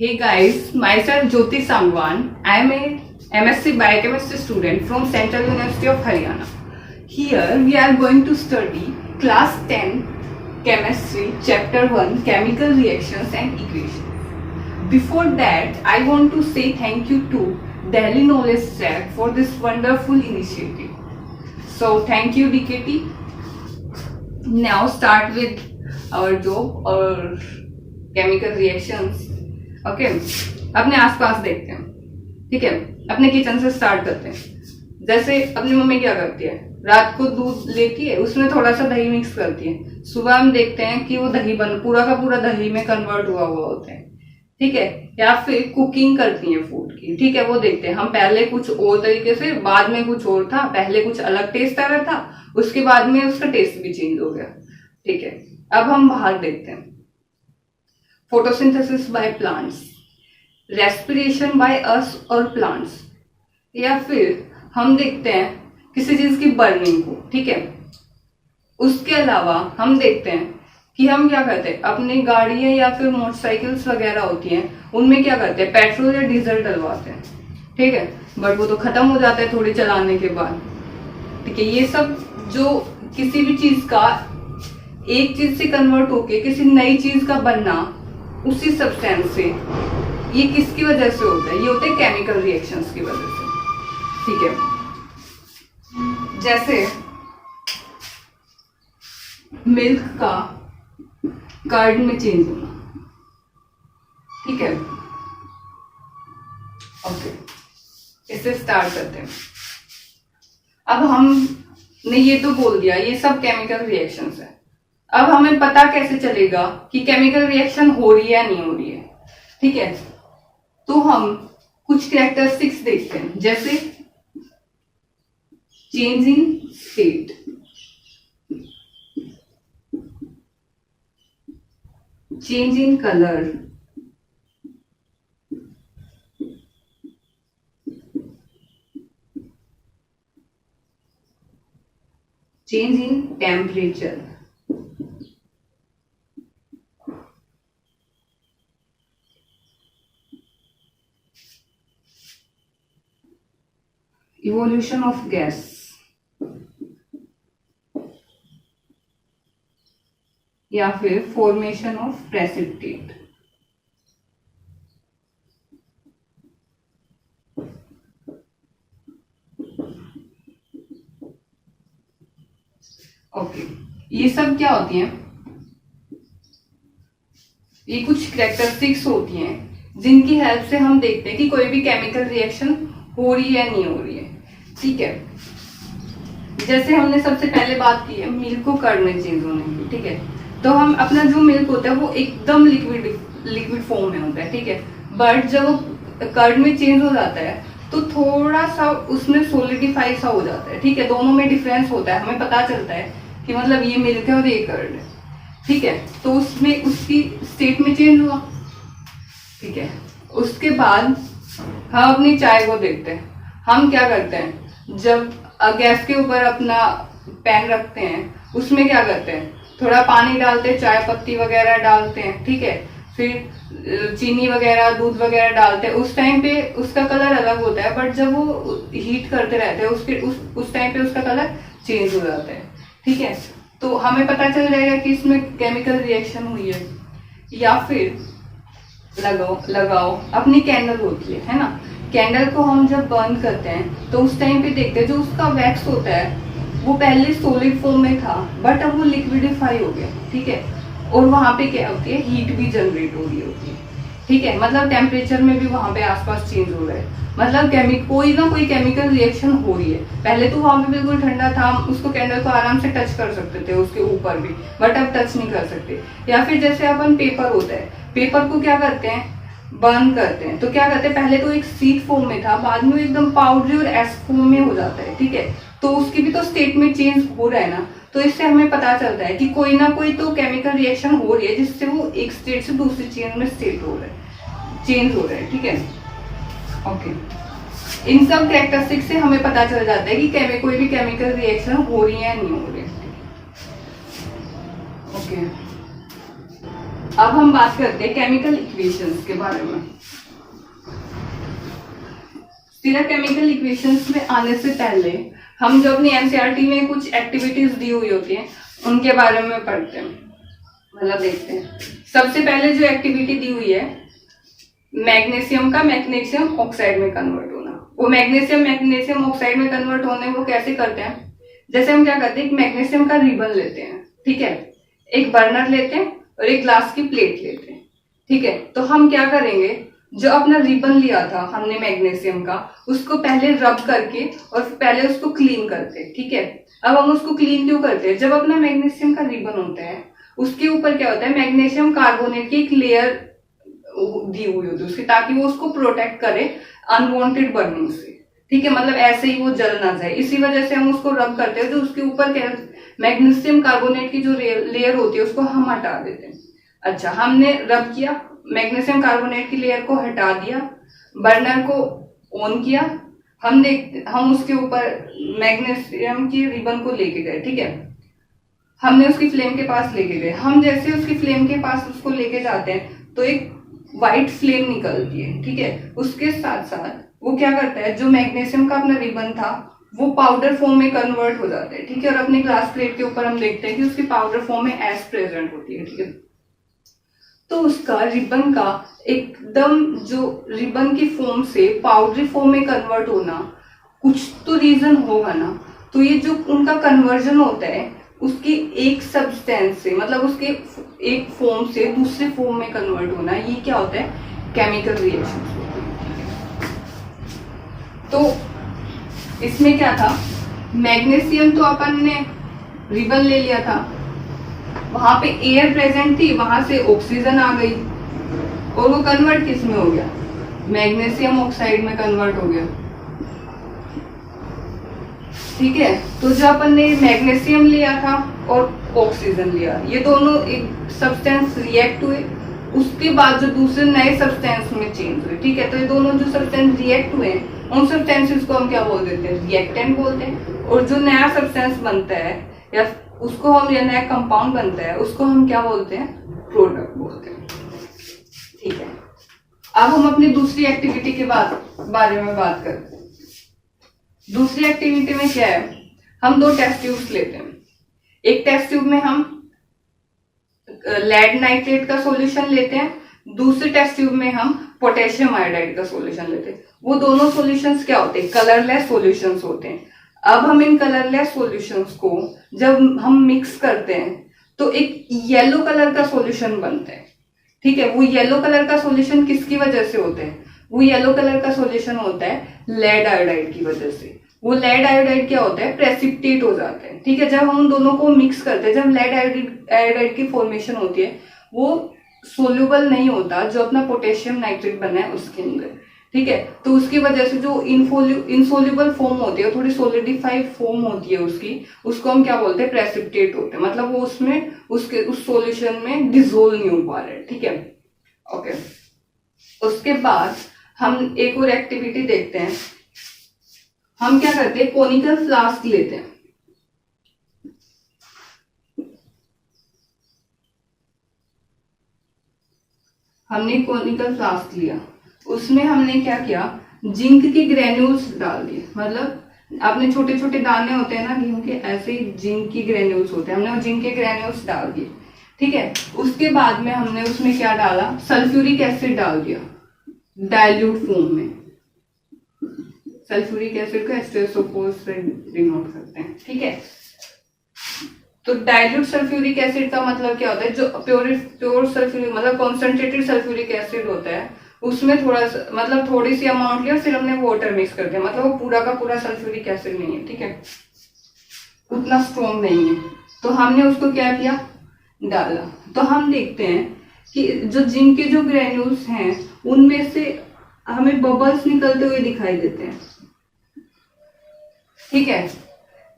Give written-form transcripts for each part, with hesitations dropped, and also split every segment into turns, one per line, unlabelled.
Hey guys, myself Jyoti Sangwan. I am a MSc Biochemistry student from Central University of Haryana. Here we are going to study class 10 chemistry chapter 1 chemical reactions and equations. Before that, I want to say thank you to Delhi Knowledge Track for this wonderful initiative. So thank you DKT. Now start with our job or chemical reactions. Okay अपने आसपास देखते हैं, ठीक है। अपने kitchen से start करते हैं। जैसे अपनी मम्मी क्या करती है, रात को दूध लेती है, उसमें थोड़ा सा दही मिक्स करती है, सुबह हम देखते हैं कि वो दही पूरा का पूरा दही में कन्वर्ट हुआ होता है, ठीक है। या फिर कुकिंग करती है फूड की, ठीक है, वो देखते हैं। हम पहले कुछ और तरीके से, बाद में कुछ और था, पहले कुछ अलग टेस्ट आ रहा था, उसके बाद में उसका टेस्ट भी चेंज हो गया, ठीक है। अब हम बाहर देखते हैं, photosynthesis by plants, respiration by us और प्लांट्स, या फिर हम देखते हैं किसी चीज की बर्निंग को, ठीक है। उसके अलावा हम देखते हैं कि हम क्या करते हैं, अपनी गाड़ियां या फिर मोटरसाइकिल्स वगैरह होती हैं, उनमें क्या करते हैं, पेट्रोल या डीजल डलवाते हैं, ठीक है। बट वो तो खत्म हो जाता है थोड़ी चलाने के बाद, ठीक है। ये सब जो किसी भी चीज का एक चीज से कन्वर्ट होके किसी नई चीज का बनना उसी सब्सटेंस से, ये किसकी वजह से होता है, ये होते हैं केमिकल रिएक्शंस की वजह से, ठीक है। जैसे मिल्क का कर्ड में चेंज होना, ठीक है। ओके, इससे स्टार्ट करते हैं। अब हमने ये तो बोल दिया, ये सब केमिकल रिएक्शंस है। अब हमें पता कैसे चलेगा कि केमिकल रिएक्शन हो रही है या नहीं हो रही है, ठीक है। तो हम कुछ कैरेक्टरिस्टिक्स देखते हैं, जैसे change in state, change in colour, change in temperature, evolution of gas, या फिर फॉर्मेशन ऑफ प्रेसिपिटेट। ओके, ये सब क्या होती हैं, ये कुछ कैरेक्टरिस्टिक्स होती हैं जिनकी हेल्प से हम देखते हैं कि कोई भी केमिकल रिएक्शन हो रही है नहीं हो रही है, ठीक है। जैसे हमने सबसे पहले बात की है मिल्क को कर्ड में चेंज होने की, ठीक है। तो हम अपना जो मिल्क होता है वो एकदम लिक्विड फॉर्म में होता है, ठीक है। बट जब वो कर्ड में चेंज हो जाता है तो थोड़ा सा उसमें सोलिडिफाई सा हो जाता है, ठीक है। दोनों में डिफरेंस होता है, हमें पता चलता है कि मतलब ये मिल्क है और ये कर्ड है, ठीक है। तो उसमें उसकी स्टेट में चेंज हुआ, ठीक है। उसके बाद हम अपनी चाय को देखते हैं। हम क्या करते हैं, जब गैस के ऊपर अपना पैन रखते हैं, उसमें क्या करते हैं, थोड़ा पानी डालते हैं, चाय पत्ती वगैरह डालते हैं, ठीक है। फिर चीनी वगैरह, दूध वगैरह डालते हैं। उस टाइम पे उसका कलर अलग होता है, बट जब वो हीट करते रहते हैं उस टाइम पे उसका कलर चेंज हो जाता है, ठीक है। तो हमें पता चल जाएगा कि इसमें केमिकल रिएक्शन हुई है। या फिर लगाओ अपनी कैंडल होती है ना, कैंडल को हम जब बर्न करते हैं तो उस टाइम पे देखते हैं जो उसका वैक्स होता है वो पहले सॉलिड फॉर्म में था, बट अब वो लिक्विडिफाई हो गया, ठीक है। और वहां पे क्या होती है, हीट भी जनरेट हो रही होती है, ठीक है। मतलब टेम्परेचर में भी वहां पे आसपास चेंज हो रहा है, मतलब कोई ना कोई केमिकल रिएक्शन हो रही है। पहले तो वहां पे बिल्कुल ठंडा था, हम उसको कैंडल को आराम से टच कर सकते थे उसके ऊपर भी, बट अब टच नहीं कर सकते। या फिर जैसे अपन पेपर होता है, पेपर को क्या करते हैं, बर्न करते हैं। तो क्या करते हैं, पहले तो एक सीड फॉर्म में था, बाद में एकदम पाउडरी और एस फॉर्म में हो जाता है, ठीक है। तो उसकी भी तो स्टेट में चेंज हो रहा है ना, तो इससे हमें पता चलता है कि कोई ना कोई तो केमिकल रिएक्शन हो रही है जिससे वो एक स्टेट से दूसरी चेंज में चेंज हो रहा है, ठीक है। ओके, इन सब कैरेक्टरिस्टिक्स से हमें पता चल जाता है कि कोई भी केमिकल रिएक्शन हो रही है या नहीं हो रही है, ओके। अब हम बात करते हैं केमिकल इक्वेशंस के बारे में। सीधा केमिकल इक्वेशंस में आने से पहले हम जो अपनी एनसीईआरटी में कुछ एक्टिविटीज दी हुई होती हैं उनके बारे में पढ़ते हैं, मतलब देखते हैं। सबसे पहले जो एक्टिविटी दी हुई है मैग्नीशियम का मैग्नीशियम ऑक्साइड में कन्वर्ट होना। वो मैग्नीशियम ऑक्साइड में कन्वर्ट होने वो कैसे करते हैं, जैसे हम क्या करते हैं, एक मैग्नीशियम का रिबन लेते हैं, ठीक है, एक बर्नर लेते हैं और एक ग्लास की प्लेट लेते हैं, ठीक है। तो हम क्या करेंगे, जो अपना रिबन लिया था हमने मैग्नीशियम का, उसको पहले रब करके और पहले उसको क्लीन करते हैं, ठीक है। अब हम उसको क्लीन क्यों करते हैं, जब अपना मैग्नीशियम का रिबन होता है उसके ऊपर क्या होता है, मैग्नीशियम कार्बोनेट की एक लेयर दी हुई होती है उसकी, ताकि वो उसको प्रोटेक्ट करे अनवांटेड बर्निंग से, ठीक है, मतलब ऐसे ही वो जल ना जाए। इसी वजह से हम उसको रब करते हैं, जो उसके ऊपर क्या मैग्नीशियम कार्बोनेट की जो लेयर होती है उसको हम हटा देते हैं। अच्छा, हमने रब किया, मैग्नीशियम कार्बोनेट की लेयर को हटा दिया, बर्नर को ऑन किया, हम उसके ऊपर मैग्नीशियम की रिबन को लेके गए, ठीक है, हमने उसकी फ्लेम के पास लेके गए। हम जैसे उसकी फ्लेम के पास उसको लेके जाते हैं तो एक व्हाइट फ्लेम निकलती है, ठीक है। उसके साथ साथ वो क्या करता है, जो मैग्नीशियम का अपना रिबन था वो पाउडर फॉर्म में कन्वर्ट हो जाता है, ठीक है। और अपने ग्लास प्लेट के ऊपर हम देखते हैं कि उसकी पाउडर फॉर्म में एस प्रेजेंट होती है, ठीक है। तो उसका रिबन का एकदम जो रिबन की फॉर्म से पाउडरी फॉर्म में कन्वर्ट होना, कुछ तो रीजन होगा ना। तो ये जो उनका कन्वर्जन होता है उसकी एक सब्सटेंस से, मतलब उसके एक फॉर्म से दूसरे फॉर्म में कन्वर्ट होना, ये क्या होता है, केमिकल रिएक्शन। तो इसमें क्या था, मैग्नीशियम तो अपन ने रिबन ले लिया था, वहां पे एयर प्रेजेंट थी, वहां से ऑक्सीजन आ गई और वो कन्वर्ट किस में हो गया, मैग्नीशियम ऑक्साइड में कन्वर्ट हो गया, ठीक है। तो जो अपन ने मैग्नीशियम लिया था और ऑक्सीजन लिया, ये दोनों एक सब्सटेंस रिएक्ट हुए, उसके बाद जो दूसरे नए सब्सटेंस में चेंज हुए, ठीक है। तो ये दोनों जो सब्सटेंस रिएक्ट हुए उन सब्सटेंसेस को हम क्या बोल देते हैं, रिएक्टेंट बोलते हैं। और जो नया सब्सटेंस बनता है या उसको हम, या नया कंपाउंड बनता है उसको हम क्या बोलते हैं, प्रोडक्ट बोलते हैं, ठीक है। अब हम अपनी दूसरी एक्टिविटी के बारे में बात करते हैं। दूसरी एक्टिविटी में क्या है, हम दो टेस्ट ट्यूब्स लेते हैं। एक टेस्ट ट्यूब में हम लेड नाइट्रेट का सॉल्यूशन लेते हैं, दूसरे टेस्ट ट्यूब में हम पोटेशियम आयोडाइड का सॉल्यूशन लेते हैं। वो दोनों सॉल्यूशंस क्या होते हैं, कलरलेस सॉल्यूशंस होते हैं। अब हम इन कलरलेस सॉल्यूशंस को जब हम मिक्स करते हैं तो एक येलो कलर का सॉल्यूशन बनता है, ठीक है। वो येलो कलर का सॉल्यूशन किसकी वजह से होता है, वो येलो कलर का सॉल्यूशन होता है लेड आयोडाइड की वजह से। वो लेड आयोडाइड क्या होता है, प्रेसिपिटेट हो जाते हैं, ठीक है। जब हम उन दोनों को मिक्स करते हैं, जब लेड आयोडाइड की फॉर्मेशन होती है, वो सोल्यूबल नहीं होता जो अपना पोटेशियम नाइट्रेट बना है उसके अंदर, ठीक है। तो उसकी वजह से जो इनसोल्यूबल फॉर्म होती है, थोड़ी सोलिडिफाइड फॉर्म होती है उसकी, उसको हम क्या बोलते हैं, प्रेसिपिटेट होते हैं, मतलब वो उसमें उस सॉल्यूशन में डिसोल्व नहीं हो पा रहे, ठीक है, ओके। उसके बाद हम एक और एक्टिविटी देखते हैं। हम क्या करते हैं, कोनिकल फ्लास्क लेते हैं, हमने कोनिकल फ्लास्क लिया, उसमें हमने क्या किया, जिंक की ग्रेन्यूल्स डाल दिए, मतलब आपने छोटे छोटे दाने होते हैं ना गेहूं के, ऐसे ही जिंक की ग्रेन्यूल्स होते हैं, हमने वो जिंक के ग्रेन्यूल्स डाल दिए, ठीक है। उसके बाद में हमने उसमें क्या डाला, सल्फ्यूरिक एसिड डाल दिया डाइल्यूट फॉर्म में। सल्फ्यूरिक एसिड को H2SO4 से डिनोट करते हैं, ठीक है। तो डाइल्यूट सल्फ्यूरिक एसिड का मतलब क्या होता है, जो प्योर सल्फ्यूरिक, मतलब कॉन्सेंट्रेटेड सल्फ्यूरिक एसिड होता है, उसमें थोड़ा सा, मतलब थोड़ी सी अमाउंट लिया, फिर हमने वाटर मिक्स कर दिया, मतलब वो पूरा का पूरा सल्फ्यूरिक एसिड नहीं है, ठीक है, उतना स्ट्रॉन्ग नहीं है। तो हमने उसको क्या किया, डाला। तो हम देखते हैं कि जो जिंक के जो ग्रेन्यूल्स हैं उनमें से हमें बबल्स निकलते हुए दिखाई देते हैं, ठीक है।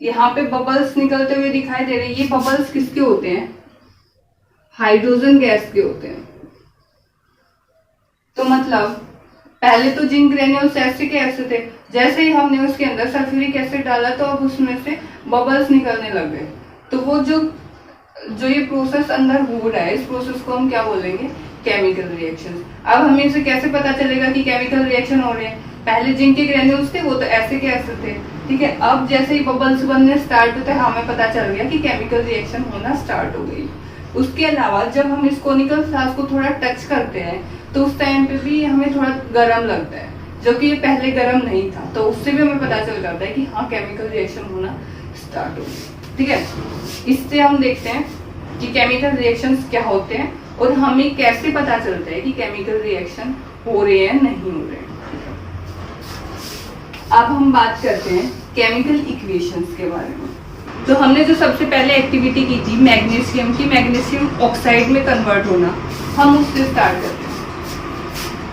यहाँ पे बबल्स निकलते हुए दिखाई दे रहे हैं। ये बबल्स किसके होते हैं, हाइड्रोजन गैस के होते हैं। तो मतलब पहले तो जिंक ग्रेन्यूल्स ऐसे के ऐसे थे, जैसे ही हमने उसके अंदर सल्फ्यूरिक एसिड डाला तो अब उसमें से बबल्स निकलने लग गए। तो वो जो जो ये प्रोसेस अंदर हो रहा है, इस प्रोसेस को हम क्या बोलेंगे? Chemical reaction. अब हमें इसे कैसे पता चलेगा कि केमिकल रिएक्शन हो रहे हैं? पहले जिनके ग्रेन्यूल्स थे वो तो ऐसे के ऐसे थे, ठीक है। अब जैसे ही बबल्स बनने स्टार्ट होते हैं हमें पता चल गया कि केमिकल रिएक्शन होना स्टार्ट हो गई। उसके अलावा जब हम इस कोनिकल फ्लास्क को थोड़ा टच करते हैं तो उस टाइम पे भी हमें थोड़ा गर्म लगता है, जो कि ये पहले गर्म नहीं था, तो उससे भी हमें पता चल जाता है कि हाँ केमिकल रिएक्शन होना स्टार्ट हो गई, ठीक है। इससे हम देखते हैं कि केमिकल रिएक्शंस क्या होते हैं और हमें कैसे पता चलता है कि केमिकल रिएक्शन हो रहे हैं नहीं हो रहे हैं। अब हम बात करते हैं केमिकल इक्वेशंस के बारे में। तो हमने जो सबसे पहले एक्टिविटी की थी मैग्नीशियम की, मैग्नीशियम ऑक्साइड में कन्वर्ट होना, हम उससे स्टार्ट करते हैं।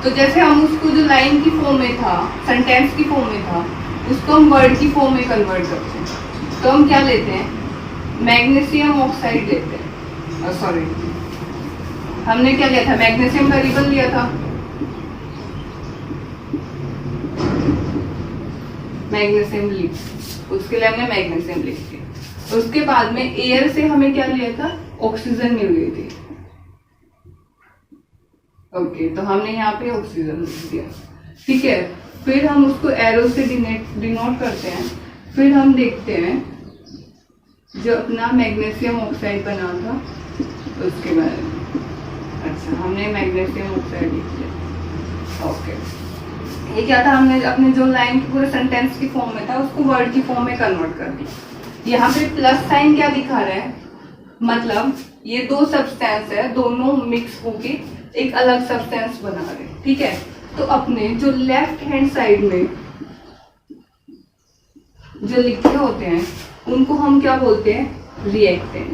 तो जैसे हम उसको जो लाइन की फॉर्म में था, सेंटेंस की फॉर्म में था, उसको हम वर्ड की फॉर्म में कन्वर्ट करते हैं। तो हम क्या लेते हैं? मैग्नीशियम ऑक्साइड लेते हैं, सॉरी हमने क्या लिया था? मैग्नीशियम का रिबन लिया था, मैग्नीशियम लिख, उसके लिए हमने मैग्नीशियम लिख दिया। उसके बाद में एयर से हमें क्या लिया था? ऑक्सीजन मिल गई थी, ओके, तो हमने यहाँ पे ऑक्सीजन लिख दिया, ठीक है। फिर हम उसको एरो से डिनोट करते हैं। फिर हम देखते हैं जो अपना मैग्नीशियम ऑक्साइड बना था उसके बारे में। अच्छा, हमने मैग्नीशियम ऑक्साइड लिख दिया, ओके। ये क्या था? हमने अपने जो लाइन की पूरे सेंटेंस की फॉर्म में था उसको वर्ड की फॉर्म में कन्वर्ट कर दिया। यहाँ पे प्लस साइन क्या दिखा रहा है? मतलब ये दो सब्सटेंस है, दोनों मिक्स होके एक अलग सब्सटेंस बना रहे, ठीक है। तो अपने जो लेफ्ट हैंड साइड में जो लिखे होते हैं उनको हम क्या बोलते हैं? रिएक्टेंट।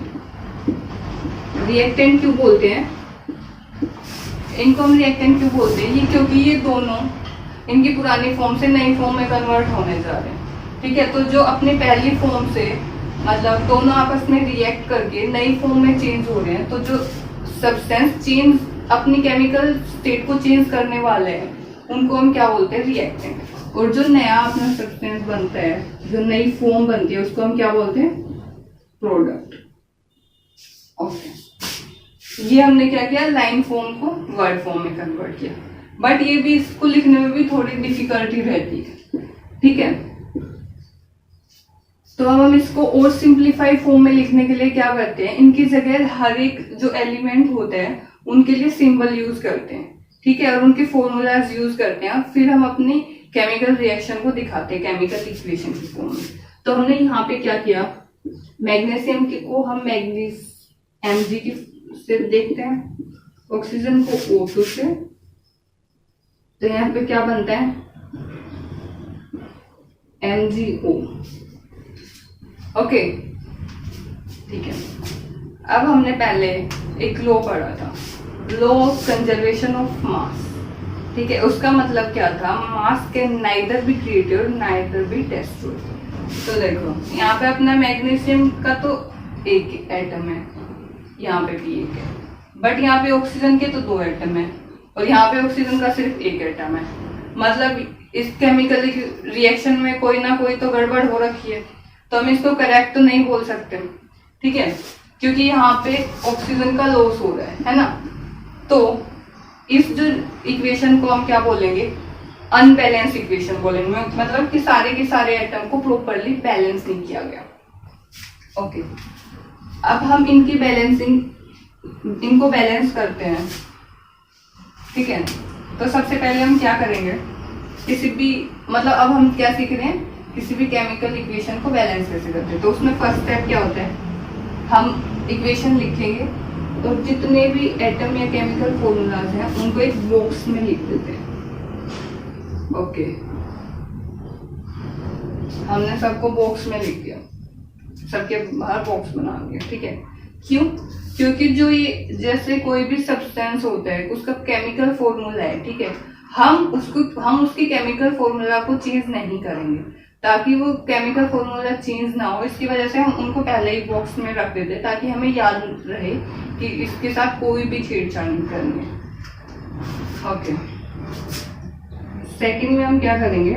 रिएक्टेंट क्यों बोलते हैं इनको? हम रिएक्टेंट क्यों बोलते हैं? ये क्योंकि ये दोनों इनकी पुरानी फॉर्म से नई फॉर्म में कन्वर्ट होने जा रहे हैं, ठीक है। तो जो अपनी पहली फॉर्म से मतलब दोनों आपस में रिएक्ट करके नई फॉर्म में चेंज हो रहे हैं, तो जो सब्सटेंस चेंज अपनी केमिकल स्टेट को चेंज करने वाले हैं उनको हम क्या बोलते हैं? रिएक्टेंट। और जो नया अपना सब्सटेंस बनता है, जो नई फॉर्म बनती है, उसको हम क्या बोलते हैं? Product, okay. ये हमने क्या किया? लाइन फॉर्म को वर्ड फॉर्म में कन्वर्ट किया, बट ये भी इसको लिखने में भी थोड़ी डिफिकल्टी रहती है, ठीक है। तो अब हम इसको और सिंप्लीफाई फॉर्म में लिखने के लिए क्या करते हैं? इनकी जगह हर एक जो एलिमेंट होता है उनके लिए सिंबल यूज करते हैं, ठीक है, और उनके फॉर्मूलाज यूज करते हैं। फिर हम अपनी केमिकल रिएक्शन को दिखाते हैं केमिकल इक्वेशन की फॉर्म में। तो हमने यहाँ पे क्या किया? मैग्नीशियम को हम Mg की से देखते हैं, ऑक्सीजन को O2 से। तो यहाँ पे क्या बनता है? MgO, ओके, ठीक है। अब हमने पहले एक लॉ पढ़ा था, law of conservation of mass, ठीक है। उसका मतलब क्या था? मास can neither be created neither be destroyed. तो देखो यहाँ पे अपना मैग्नीशियम का तो एक एटम है, यहाँ पे भी एक है, बट यहाँ पे ऑक्सीजन के तो दो एटम है और यहाँ पे ऑक्सीजन का सिर्फ एक एटम है। मतलब इस केमिकल रिएक्शन में कोई ना कोई तो गड़बड़ हो रखी है, तो हम इसको करेक्ट तो नहीं बोल सकते, ठीक है, क्योंकि यहाँ पे ऑक्सीजन का लॉस हो रहा है ना। तो इस जो इक्वेशन को हम क्या बोलेंगे? अनबैलेंस इक्वेशन बोलेंगे, मतलब कि सारे के सारे एटम को प्रॉपरली बैलेंस नहीं किया गया, ओके। अब हम इनकी इनको बैलेंस करते हैं, ठीक है। तो सबसे पहले हम क्या करेंगे? किसी भी मतलब अब हम क्या सीख रहे हैं? किसी भी केमिकल इक्वेशन को बैलेंस कैसे करते हैं। तो उसमें फर्स्ट स्टेप क्या होता है? हम इक्वेशन लिखेंगे तो जितने भी एटम या केमिकल फॉर्मूलाज हैं उनको एक बॉक्स में लिख देते हैं, ओके। हमने सबको बॉक्स में लिख दिया, सबके बाहर बॉक्स बना दिया, ठीक है। क्यों? क्योंकि जो ये जैसे कोई भी सब्सटेंस होता है उसका केमिकल फॉर्मूला है, ठीक है। हम उसकी केमिकल फॉर्मूला को चेंज नहीं करेंगे ताकि वो केमिकल फॉर्मूला चेंज ना हो। इसकी वजह से हम उनको पहले ही बॉक्स में रख देते हैं ताकि हमें याद रहे कि इसके साथ कोई भी छेड़छाड़ नहीं करनी है, ओके। सेकंड में हम क्या करेंगे?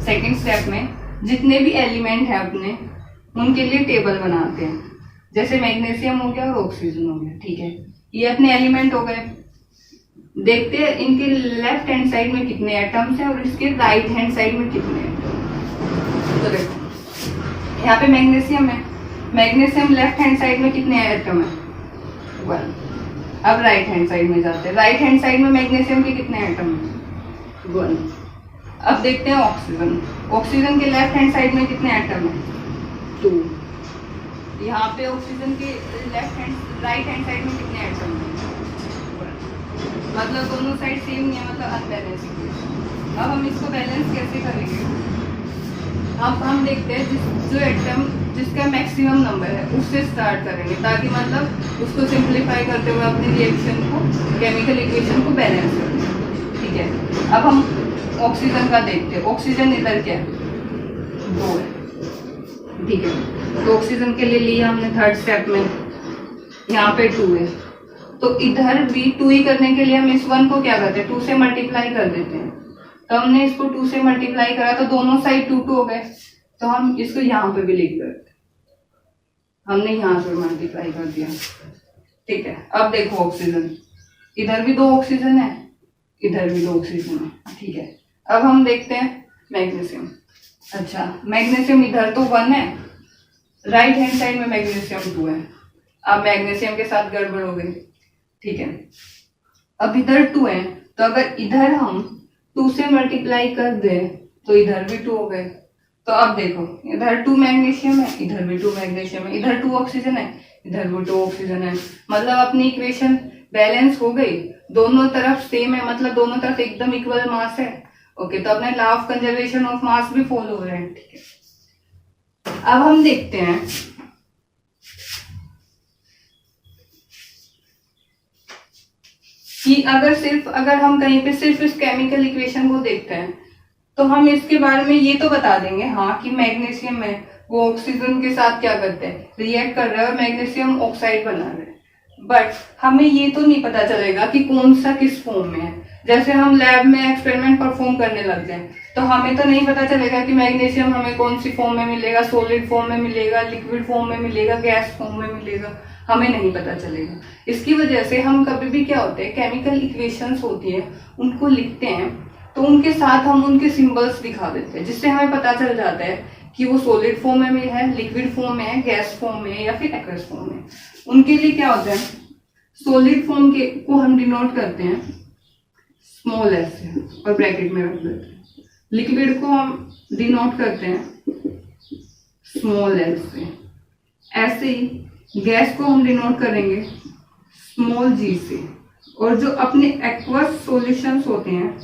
सेकंड स्टेप में जितने भी एलिमेंट हैं अपने उनके लिए टेबल बनाते हैं, जैसे मैग्नीशियम हो गया और ऑक्सीजन हो गया, ठीक है। ये अपने एलिमेंट हो गए। देखते हैं इनके लेफ्ट हैंड साइड में कितने एटम्स हैं और इसके राइट हैंड साइड में कितने हैं। तो देखो यहाँ पे मैग्नीशियम है, मैग्नीशियम लेफ्ट हैंड साइड में कितने एटम है, 1। अब राइट हैंड साइड में जाते हैं, राइट हैंड साइड में मैग्नीशियम के कितने एटम है, 1। अब देखते हैं ऑक्सीजन, ऑक्सीजन के लेफ्ट हैंड साइड में कितने एटम है, 2। यहाँ पे ऑक्सीजन के राइट हैंड साइड में कितने एटम है, 1। मतलब दोनों साइड सेम नहीं है, मतलब अनबैलेंस। अब हम इसको बैलेंस कैसे करेंगे, अब हम देखते हैं जो एटम जिसका मैक्सिमम नंबर है उससे स्टार्ट करेंगे, ताकि मतलब उसको सिंप्लीफाई करते हुए अपनी रिएक्शन को, केमिकल इक्वेशन को बैलेंस करें, ठीक है। अब हम ऑक्सीजन का देखते हैं, ऑक्सीजन इधर क्या है, 2 है, ठीक है। तो ऑक्सीजन के लिए लिया हमने थर्ड स्टेप में, यहाँ पे 2 है, तो इधर भी 2 ही करने के लिए हम इस 1 को क्या करते हैं, 2 से मल्टीप्लाई कर देते हैं। तो हमने इसको 2 से मल्टीप्लाई करा तो दोनों साइड 2 2 हो गए, तो हम इसको यहाँ पे भी लिख देते, हमने यहाँ पे मल्टीप्लाई कर दिया, ठीक है। अब देखो ऑक्सीजन, इधर भी 2 ऑक्सीजन है, इधर भी 2 ऑक्सीजन है, ठीक है। अब हम देखते हैं मैग्नीशियम। अच्छा, मैग्नीशियम इधर तो 1 है, राइट हैंड साइड में मैग्नीशियम 2 है। अब मैग्नीशियम के साथ गड़बड़ हो गई, ठीक है। अब इधर 2 है, तो अगर इधर हम 2 से मल्टीप्लाई कर दे तो इधर भी 2 हो गए। तो अब देखो इधर 2 मैग्नीशियम है, इधर भी 2 मैग्नीशियम है, इधर 2 ऑक्सीजन है, इधर भी 2 ऑक्सीजन है, मतलब अपनी इक्वेशन बैलेंस हो गई, दोनों तरफ सेम है, मतलब दोनों तरफ एकदम इक्वल मास है। ओके, तो अपने law of conservation of mass भी फॉलो हो रहा है, ठीक है। अब हम देखते हैं कि अगर हम कहीं पे सिर्फ इस केमिकल इक्वेशन को देखते हैं तो हम इसके बारे में ये तो बता देंगे, हाँ, कि मैग्नीशियम है वो ऑक्सीजन के साथ क्या करते हैं, रिएक्ट कर रहा है और मैग्नीशियम ऑक्साइड बना रहे हैं, बट हमें ये तो नहीं पता चलेगा कि कौन सा किस फॉर्म में है। जैसे हम लैब में एक्सपेरिमेंट परफॉर्म करने लग जाए तो हमें तो नहीं पता चलेगा कि मैग्नीशियम हमें कौन सी फॉर्म में मिलेगा, सॉलिड फॉर्म में मिलेगा, लिक्विड फॉर्म में मिलेगा, गैस फॉर्म में मिलेगा, हमें नहीं पता चलेगा। इसकी वजह से हम कभी भी क्या होते हैं, केमिकल इक्वेशंस होती है उनको लिखते हैं तो उनके साथ हम उनके सिंबल्स दिखा देते हैं, जिससे हमें पता चल जाता है कि वो सॉलिड फॉर्म में है, लिक्विड फॉर्म में है, गैस फॉर्म में है या फिर एक्वस फॉर्म में। उनके लिए क्या होता है, सॉलिड फॉर्म के को हम डिनोट करते हैं स्मॉल एस से और ब्रैकेट में रख देते हैं, लिक्विड को हम डिनोट करते हैं स्मॉल एल से, ऐसे ही गैस को हम डिनोट करेंगे स्मॉल जी से, और जो अपने एक्वस सॉल्यूशंस होते हैं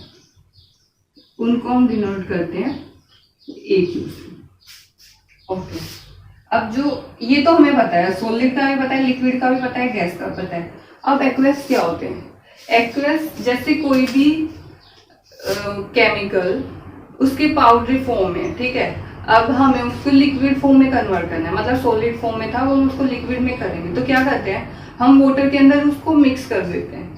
उनको हम डिनोट करते हैं ए क्यू से। ओके, अब जो ये तो हमें पता है, सॉलिड का भी पता है, लिक्विड का भी पता है, गैस का भी पता है। अब एक्वस क्या होते हैं, एक्वस जैसे कोई भी केमिकल उसके पाउडरी फॉर्म में, ठीक है, अब हमें उसको लिक्विड फॉर्म में कन्वर्ट करना है, मतलब सॉलिड फॉर्म में था वो हम उसको लिक्विड में करेंगे, तो क्या करते हैं हम वाटर के अंदर उसको मिक्स कर देते हैं।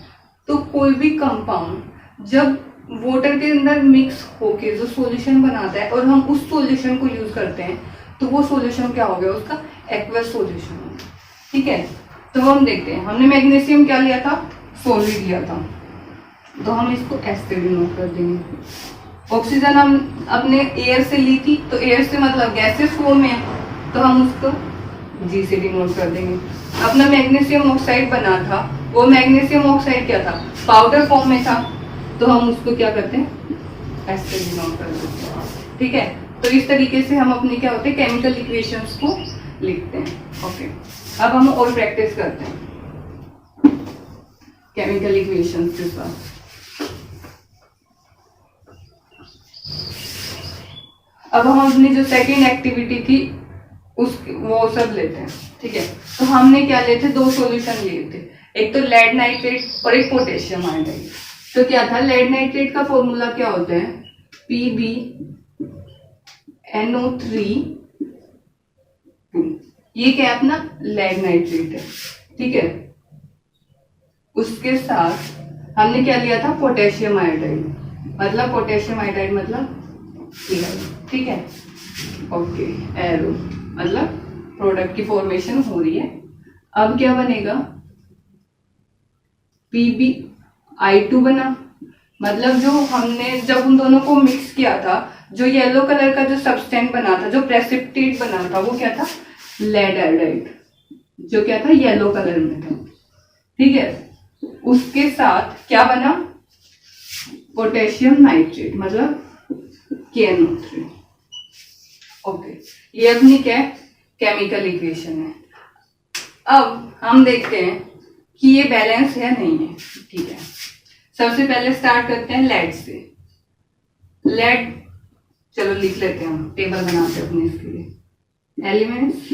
तो कोई भी कंपाउंड जब वाटर के अंदर मिक्स होके जो सॉल्यूशन बनाता है और हम उस सॉल्यूशन को यूज करते हैं तो वो सॉल्यूशन क्या हो गया, उसका एक्वस सॉल्यूशन हो गया, ठीक है। तो हम देखते हैं, हमने मैग्नीशियम क्या लिया था, सॉलिड लिया था, तो हम इसको एस से डिनोट कर देंगे। ऑक्सीजन हम अपने एयर से ली थी, तो एयर से मतलब गैसेस फॉर्म में है, तो हम उसको जी से डिनोट कर देंगे। अपना मैग्नीशियम ऑक्साइड बना था, वो मैग्नीशियम ऑक्साइड क्या था, पाउडर फॉर्म में था, तो हम उसको क्या करते हैं एस से डिनोट कर देते हैं, ठीक है। तो इस तरीके से हम अपनी क्या होते हैं केमिकल इक्वेशंस को लिखते हैं। ओके, अब हम और प्रैक्टिस करते हैं केमिकल इक्वेशंस के साथ। अब हम अपनी जो सेकेंड एक्टिविटी थी वो सब लेते हैं, ठीक है। तो हमने क्या लिए थे, 2 सॉल्यूशन लिए थे, एक तो लेड नाइट्रेट और एक पोटेशियम आयोडाइड। तो क्या था, लेड नाइट्रेट का फॉर्मूला क्या होता है, PbNO3, ये क्या है अपना लेड नाइट्रेट है, ठीक है। उसके साथ हमने क्या लिया था, पोटेशियम आयोडाइड, मतलब पोटेशियम आयोडाइड मतलब ठीक है। ओके, एरो मतलब प्रोडक्ट की फॉर्मेशन हो रही है। अब क्या बनेगा, PbI2 बना, मतलब जो हमने जब उन दोनों को मिक्स किया था, जो येलो कलर का जो सब्सटेंस बना था, जो प्रेसिपिटेट बना था, वो क्या था, लेड आयोडाइड, जो क्या था, येलो कलर में था। ठीक है, उसके साथ क्या बना, पोटेशियम नाइट्रेट, मतलब KNO3। ओके, ये अपनी क्या है, केमिकल इक्वेशन है। अब हम देखते हैं कि ये बैलेंस है नहीं है। ठीक है, सबसे पहले स्टार्ट करते हैं लेड से। लेड, चलो लिख लेते हैं, हम टेबल बनाते हैं अपने इसके लिए। एलिमेंट्स,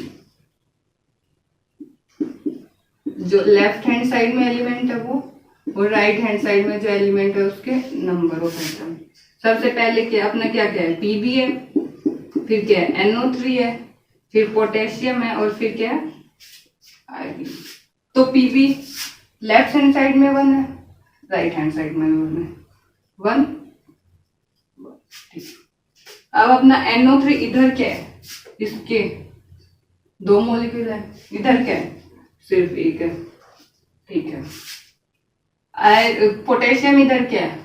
जो लेफ्ट हैंड साइड में एलिमेंट है वो, और राइट हैंड साइड में जो एलिमेंट है उसके नंबर ऑफ एटम। सबसे पहले क्या अपना क्या क्या है, Pb है, फिर क्या है, NO3 है, फिर पोटेशियम है, और फिर क्या है, आयोडीन। तो Pb लेफ्ट हैंड साइड में 1 है, राइट हैंड साइड में 1 है, 1। ठीक, अब अपना NO3 इधर क्या है, इसके 2 मॉलिक्यूल है, इधर क्या है, सिर्फ 1 है। ठीक है, पोटेशियम इधर क्या है,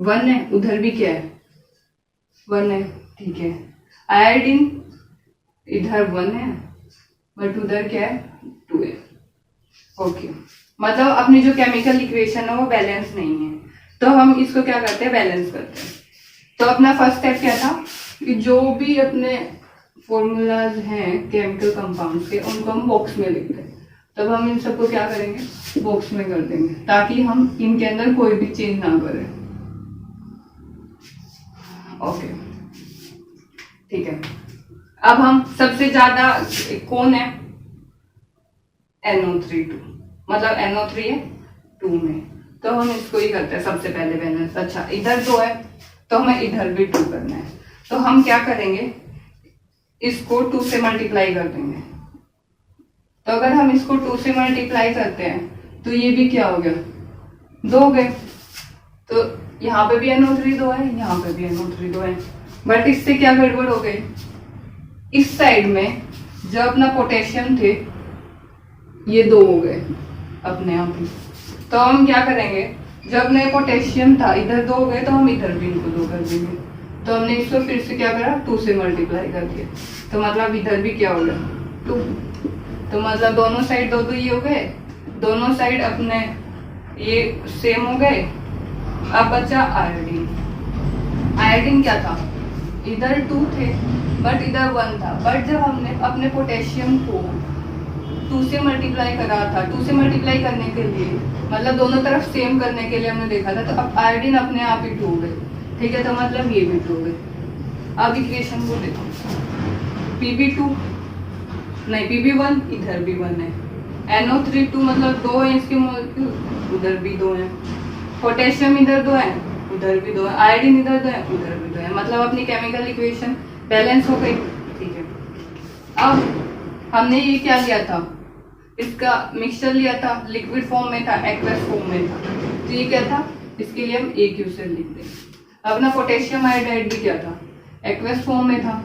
1 है, उधर भी क्या है, 1 है। ठीक है, आयोडीन इधर 1 है, बट उधर क्या है, 2 है। ओके, मतलब अपनी जो केमिकल इक्वेशन है वो बैलेंस नहीं है, तो हम इसको क्या करते हैं, बैलेंस करते हैं। तो अपना फर्स्ट स्टेप क्या था कि जो भी अपने फॉर्मूलाज हैं केमिकल कंपाउंड्स के, उनको हम बॉक्स में लिखते हैं। तब हम इन सबको क्या करेंगे, बॉक्स में कर देंगे, ताकि हम इनके अंदर कोई भी चेंज ना करें। ओके, ठीक है। अब हम सबसे ज्यादा कौन है, NO3 2, मतलब NO3 है 2 में, तो हम इसको ही करते हैं सबसे पहले बैलेंस। अच्छा, इधर 2 है तो हमें इधर भी 2 करना है, तो हम क्या करेंगे, इसको 2 से मल्टीप्लाई कर देंगे। तो अगर हम इसको 2 से मल्टीप्लाई करते हैं तो ये भी क्या हो गया, 2 हो गए। तो यहाँ पे भी NO3 2 है, यहाँ पे भी NO3 2 है, बट इससे क्या गड़बड़ हो गई, इस साइड में जो अपना पोटेशियम थे ये 2 हो गए अपने आप ही। तो हम क्या करेंगे, जब अपने पोटेशियम था इधर 2 हो गए, तो हम इधर भी इनको 2 कर देंगे। तो हमने इसको फिर से क्या करा, 2 से मल्टीप्लाई कर दिया, तो मतलब इधर भी क्या हो गया, 2। तो मतलब दोनों साइड 2 2 ये हो गए, दोनों साइड अपने ये सेम हो गए। अब बचा आयोडीन। आयोडीन क्या था, इधर 2 थे बट इधर 1 था, बट जब हमने अपने पोटेशियम को 2 से मल्टीप्लाई करा था, 2 से मल्टीप्लाई करने के लिए मतलब दोनों तरफ सेम करने के लिए हमने देखा था, तो अब आयोडीन अपने आप ही 2 हो गए। ठीक है, तो मतलब ये भी 2 हो गए। अब इक्वेशन को देखो, Pb2 नहीं, Pb1 इधर भी 1 है, NO3 2 मतलब 2 है इसके मॉलिक्यूल, उधर भी 2 है, पोटेशियम इधर 2 है, उधर भी 2 है, आयोडीन इधर 2 है, उधर भी 2 है, मतलब अपनी केमिकल इक्वेशन बैलेंस हो गई। ठीक है, अब हमने ये क्या लिया था, इसका मिक्सचर लिया था, लिक्विड फॉर्म में था, एक्वस फॉर्म में था, तो ये क्या था, इसके लिए हम AQ लिख देंगे। अपना पोटेशियम आयोडाइड भी क्या था, एक्वस फॉर्म में था।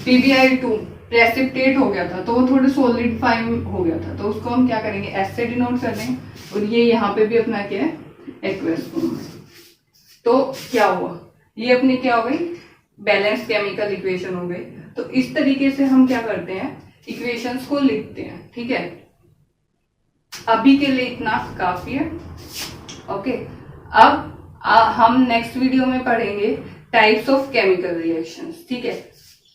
PbI2 प्रेसिपिटेट हो गया था, तो वो थोड़ा सॉलिडिफाई हो गया था, तो उसको हम क्या करेंगे, S से डिनोट कर देंगे, और ये यहाँ पे भी अपना क्या है, एक्वस फॉर्म में। तो क्या हुआ, ये अपनी क्या हो गई, बैलेंस केमिकल इक्वेशन हो गई। तो इस तरीके से हम क्या करते हैं, इक्वेशंस को लिखते हैं। ठीक है, अभी के लिए इतना काफी है। ओके, अब हम नेक्स्ट वीडियो में पढ़ेंगे टाइप्स ऑफ केमिकल रिएक्शंस। ठीक है,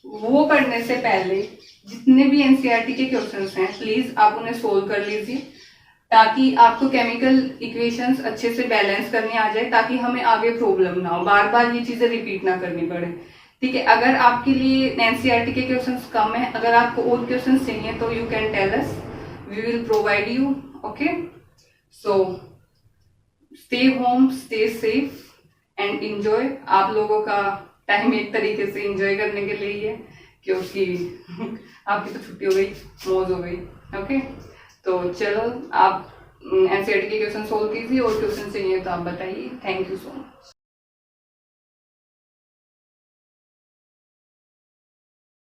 वो पढ़ने से पहले जितने भी एनसीईआरटी के क्वेश्चंस हैं प्लीज आप उन्हें सोल्व कर लीजिए, ताकि आपको केमिकल इक्वेशंस अच्छे से बैलेंस करने आ जाए, ताकि हमें आगे प्रॉब्लम ना हो, बार बार ये चीजें रिपीट ना करनी पड़े। ठीक है, अगर आपके लिए एनसीईआरटी के क्वेश्चंस कम है, अगर आपको और क्वेश्चंस चाहिए तो you can tell us, we will provide you. Okay, so stay home, stay safe and enjoy. आप लोगों का टाइम एक तरीके से एंजॉय करने के लिए ही है, क्योंकि आपकी तो छुट्टी हो गई, मौज हो गई। ओके, तो चलो आप एनसीईआरटी के क्वेश्चन सोल्व कीजिए, और क्वेश्चन चाहिए तो आप बताइए। Thank you so much.